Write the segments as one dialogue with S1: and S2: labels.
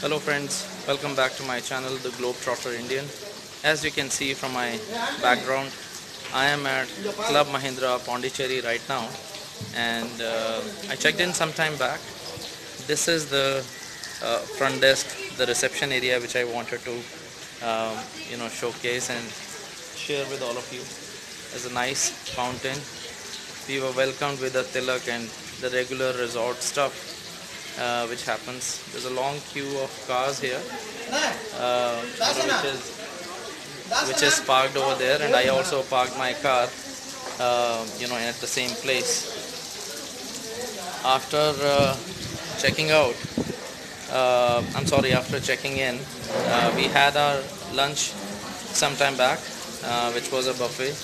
S1: Hello friends, welcome back to my channel The Globetrotter Indian. As you can see from my background, I am at Club Mahindra Pondicherry right now, and I checked in some time back. This is the front desk, the reception area which I wanted to showcase and share with all of you. There's a nice fountain. We were welcomed with a tilak and the regular resort stuff which happens. There's a long queue of cars here, which is parked over there, and I also parked my car, at the same place. After checking out, after checking in, we had our lunch some time back, which was a buffet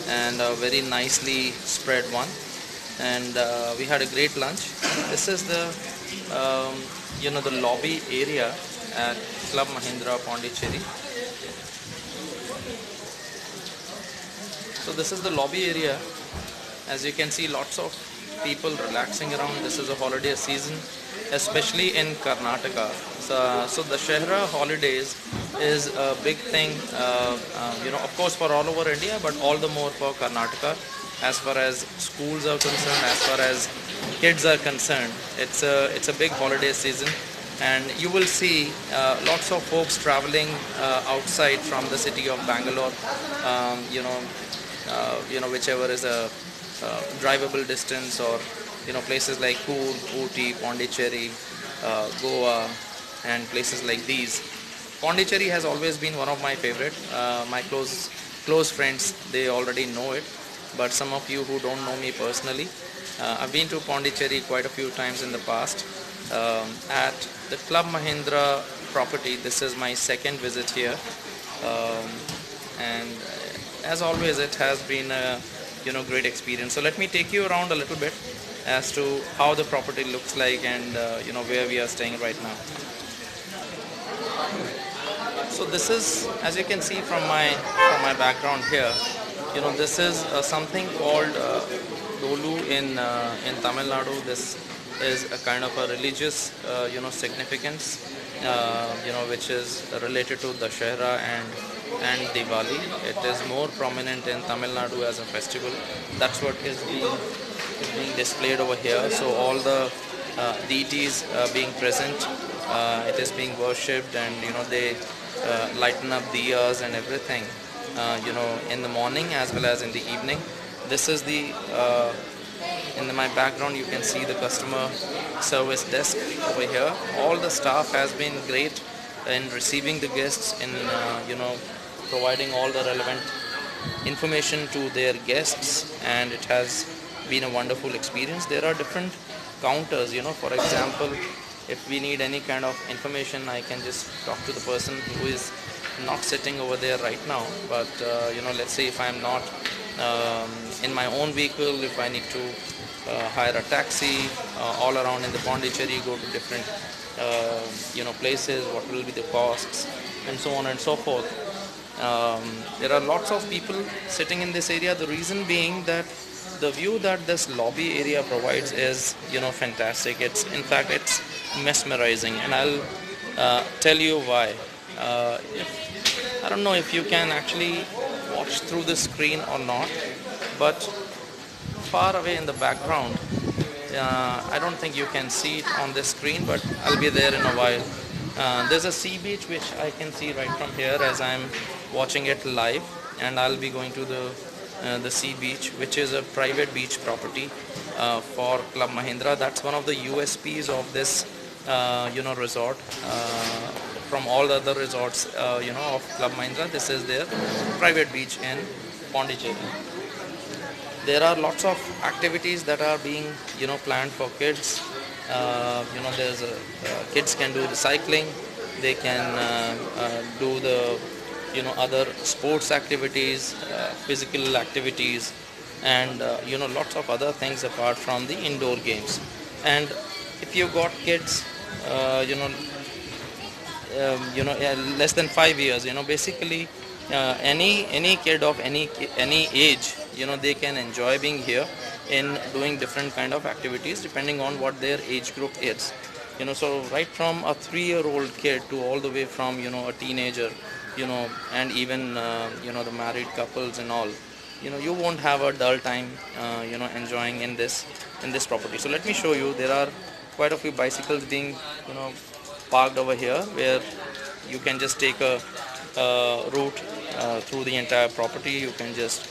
S1: and a very nicely spread one, and we had a great lunch. This is the lobby area at Club Mahindra Pondicherry. So this is the lobby area. As you can see, lots of people relaxing around. This is a holiday season, especially in Karnataka. So the Shahra holidays is a big thing, of course for all over India, but all the more for Karnataka. As far as schools are concerned, as far as kids are concerned, it's a big holiday season, and you will see lots of folks traveling outside from the city of Bangalore. Whichever is a drivable distance, or places like Coorg, Ooty, Pondicherry, Goa, and places like these. Pondicherry has always been one of my favorite. My close friends, they already know it, but some of you who don't know me personally, I've been to Pondicherry quite a few times in the past. At the Club Mahindra property, this is my second visit here, and as always, it has been a great experience. So let me take you around a little bit as to how the property looks like, and where we are staying right now. So this is, as you can see from my background here, this is something called Dolu in Tamil Nadu. This is a kind of a religious significance, which is related to Dashera and Diwali. It is more prominent in Tamil Nadu as a festival. That's what is being displayed over here. So all the deities being present, it is being worshipped, and they lighten up diyas and everything, in the morning as well as in the evening. This is in my background, you can see the customer service desk over here. All the staff has been great in receiving the guests, in providing all the relevant information to their guests, and it has been a wonderful experience. There are different counters, for example, if we need any kind of information, I can just talk to the person who is not sitting over there right now, but let's say if I'm not in my own vehicle, if I need to hire a taxi all around in the Pondicherry, go to different places, what will be the costs, and so on and so forth. There are lots of people sitting in this area. The reason being that the view that this lobby area provides is fantastic. It's mesmerizing, and I'll tell you why. I don't know if you can actually watch through the screen or not, but far away in the background, I don't think you can see it on the screen, but I'll be there in a while. There's a sea beach which I can see right from here as I'm watching it live, and I'll be going to the sea beach, which is a private beach property for Club Mahindra. That's one of the USPs of this resort. From all the other resorts of Club Mahindra, this is their private beach in Pondicherry. There are lots of activities that are being planned for kids. There's kids can do the cycling, they can do the other sports activities, physical activities, and lots of other things apart from the indoor games. And if you've got kids less than 5 years, basically any kid of any age, they can enjoy being here in doing different kind of activities depending on what their age group is. So right from a 3-year-old kid to all the way from a teenager, and even the married couples and all, you won't have a dull time enjoying in this property. So let me show you. There are quite a few bicycles being parked over here, where you can just take a route through the entire property. You can just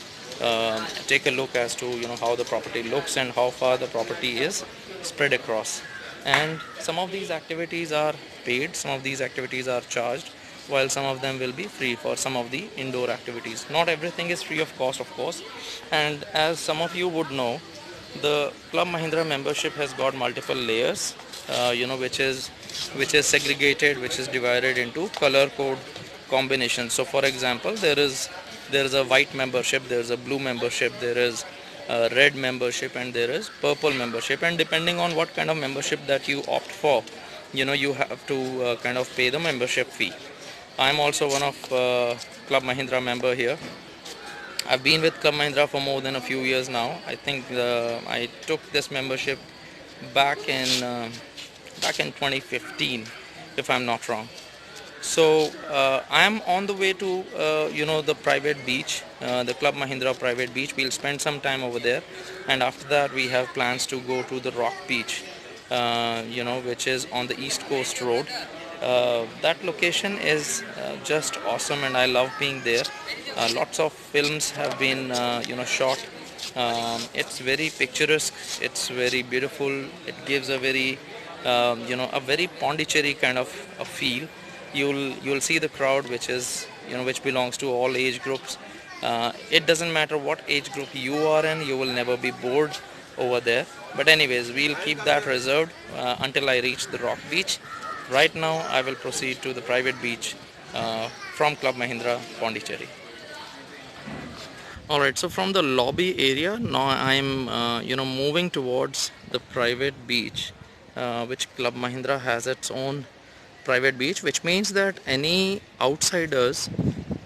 S1: take a look as to how the property looks and how far the property is spread across. And some of these activities are paid, some of these activities are charged, while some of them will be free for some of the indoor activities. Not everything is free of cost, of course. And as some of you would know, the Club Mahindra membership has got multiple layers, which is segregated, which is divided into color code combinations. So for example, there is a white membership, there is a blue membership, there is a red membership, and there is purple membership. And depending on what kind of membership that you opt for, you have to kind of pay the membership fee. I'm also one of Club Mahindra member here. I've been with Club Mahindra for more than a few years now. I think I took this membership back in 2015, if I'm not wrong. So I am on the way to the private beach, the Club Mahindra private beach. We'll spend some time over there, and after that we have plans to go to the Rock Beach, which is on the East Coast Road. That location is just awesome, and I love being there. Lots of films have been shot. It's very picturesque. It's very beautiful. It gives a very a very Pondicherry kind of a feel. You'll see the crowd, which belongs to all age groups. It doesn't matter what age group you are in, you will never be bored over there. But anyways, we'll keep that reserved until I reach the Rock Beach. Right now I will proceed to the private beach from Club Mahindra, Pondicherry. Alright, so from the lobby area, now I'm moving towards the private beach, which Club Mahindra has its own private beach, which means that any outsiders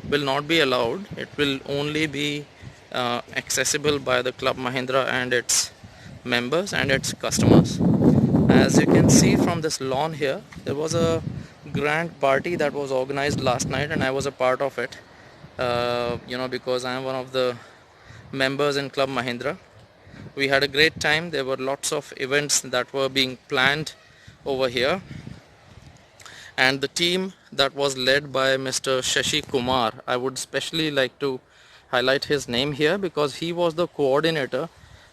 S1: will not be allowed. It will only be accessible by the Club Mahindra and its members and its customers. As you can see from this lawn here, there was a grand party that was organized last night, and I was a part of it, because I am one of the members in Club Mahindra. We had a great time. There were lots of events that were being planned over here, and the team that was led by Mr. Shashi Kumar, I would especially like to highlight his name here because he was the coordinator,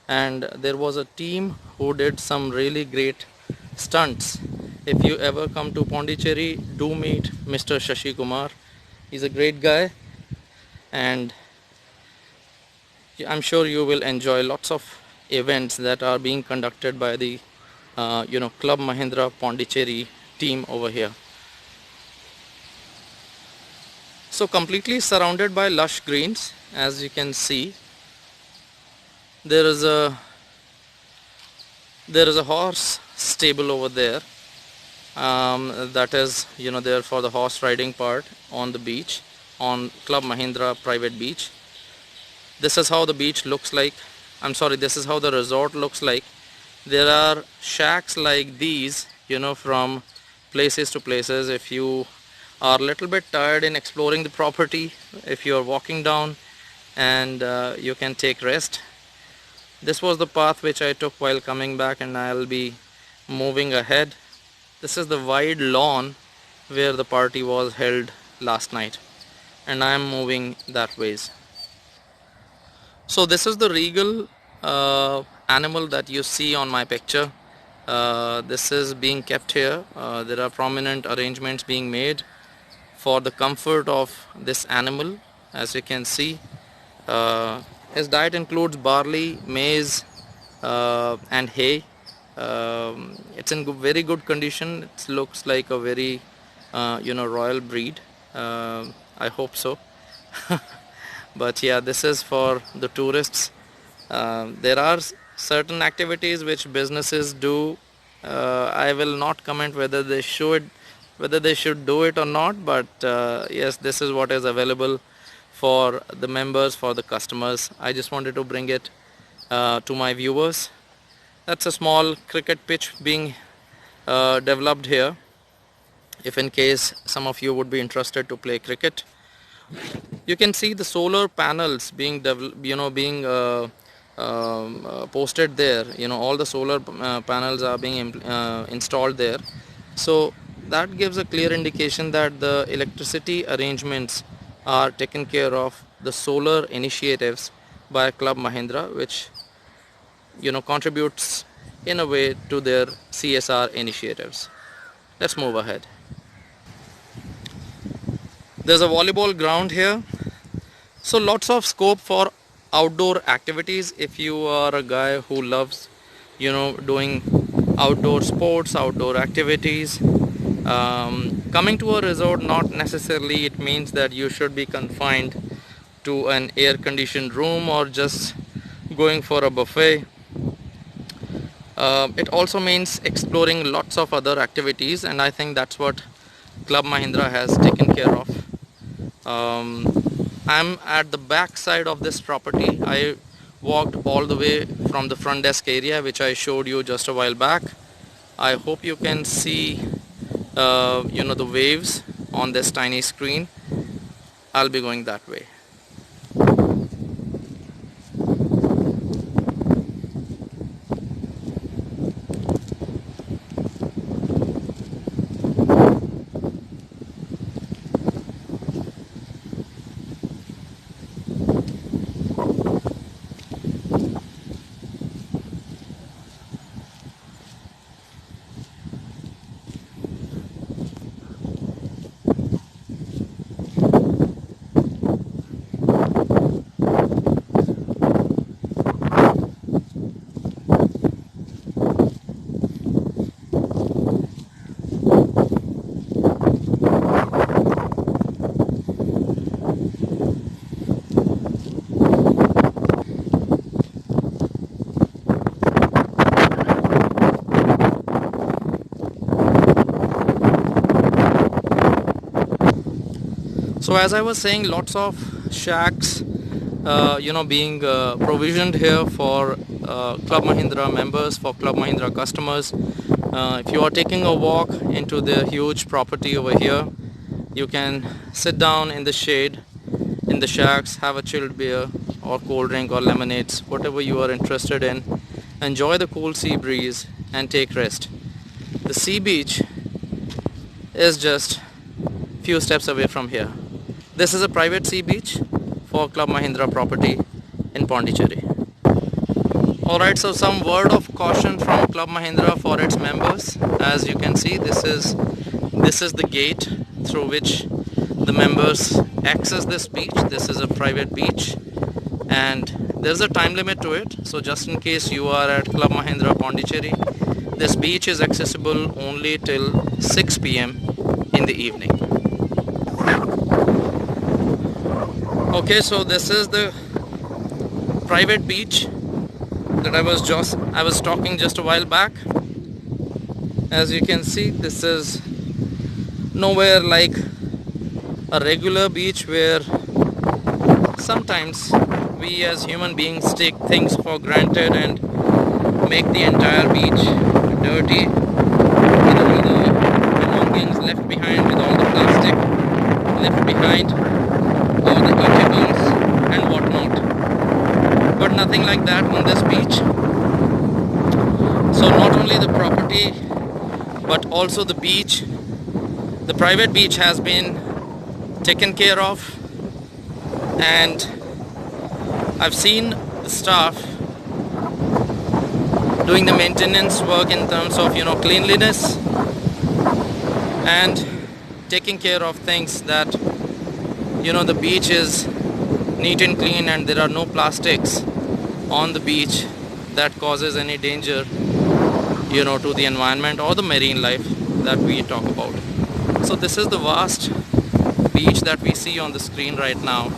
S1: and there was a team who did some really great stunts. If you ever come to Pondicherry, do meet Mr. Shashi Kumar. He's a great guy, and I'm sure you will enjoy lots of events that are being conducted by the Club Mahindra Pondicherry team over here. So completely surrounded by lush greens, as you can see. There is a horse stable over there, that is there for the horse riding part on the beach, on Club Mahindra private beach. This is how the beach looks like. This is how the resort looks like. There are shacks like these from places to places. If you are a little bit tired in exploring the property, if you are walking down, and you can take rest. This was the path which I took while coming back, and I'll be moving ahead. This is the wide lawn where the party was held last night, and I am moving that ways. So this is the regal animal that you see on my picture. This is being kept here. There are prominent arrangements being made for the comfort of this animal. As you can see, his diet includes barley, maize, and hay. It's in very good condition. It looks like a very royal breed. I hope so. But yeah, this is for the tourists. There are certain activities which businesses do. I will not comment whether they should do it or not, but yes, this is what is available for the members, for the customers. I just wanted to bring it to my viewers. That's a small cricket pitch being developed here. If in case some of you would be interested to play cricket, you can see the solar panels being posted there. All the solar panels are being installed there, so that gives a clear indication that the electricity arrangements are taken care of, the solar initiatives by Club Mahindra, which contributes in a way to their CSR initiatives. Let's move ahead. There's a volleyball ground here, so lots of scope for outdoor activities if you are a guy who loves doing outdoor sports, outdoor activities. Coming to a resort, not necessarily it means that you should be confined to an air conditioned room or just going for a buffet. It also means exploring lots of other activities, and I think that's what Club Mahindra has taken care of. I'm at the back side of this property. I walked all the way from the front desk area, which I showed you just a while back. I hope you can see the waves on this tiny screen. I'll be going that way. So as I was saying, lots of shacks being provisioned here for Club Mahindra members, for Club Mahindra customers. If you are taking a walk into the huge property over here, you can sit down in the shade in the shacks, have a chilled beer or cold drink or lemonades, whatever you are interested in. Enjoy the cool sea breeze and take rest. The sea beach is just few steps away from here. This is a private sea beach for Club Mahindra property in Pondicherry. Alright, so some word of caution from Club Mahindra for its members. As you can see, this is the gate through which the members access this beach. This is a private beach and there's a time limit to it. So just in case you are at Club Mahindra Pondicherry, this beach is accessible only till 6 p.m. in the evening. Okay, so this is the private beach that I was talking just a while back. As you can see, this is nowhere like a regular beach where sometimes we as human beings take things for granted and make the entire beach dirty with all the belongings left behind, with all the plastic left behind, or the eatables and whatnot. But nothing like that on this beach. So not only the property but also the beach, the private beach has been taken care of, and I've seen the staff doing the maintenance work in terms of cleanliness and taking care of things that the beach is neat and clean and there are no plastics on the beach that causes any danger to the environment or the marine life that we talk about. So this is the vast beach that we see on the screen right now.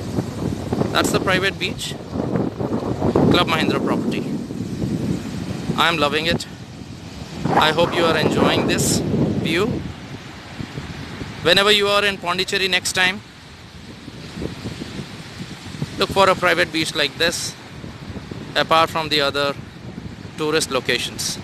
S1: That's the private beach, Club Mahindra property. I'm loving it. I hope you are enjoying this view. Whenever you are in Pondicherry next time, look for a private beach like this, apart from the other tourist locations.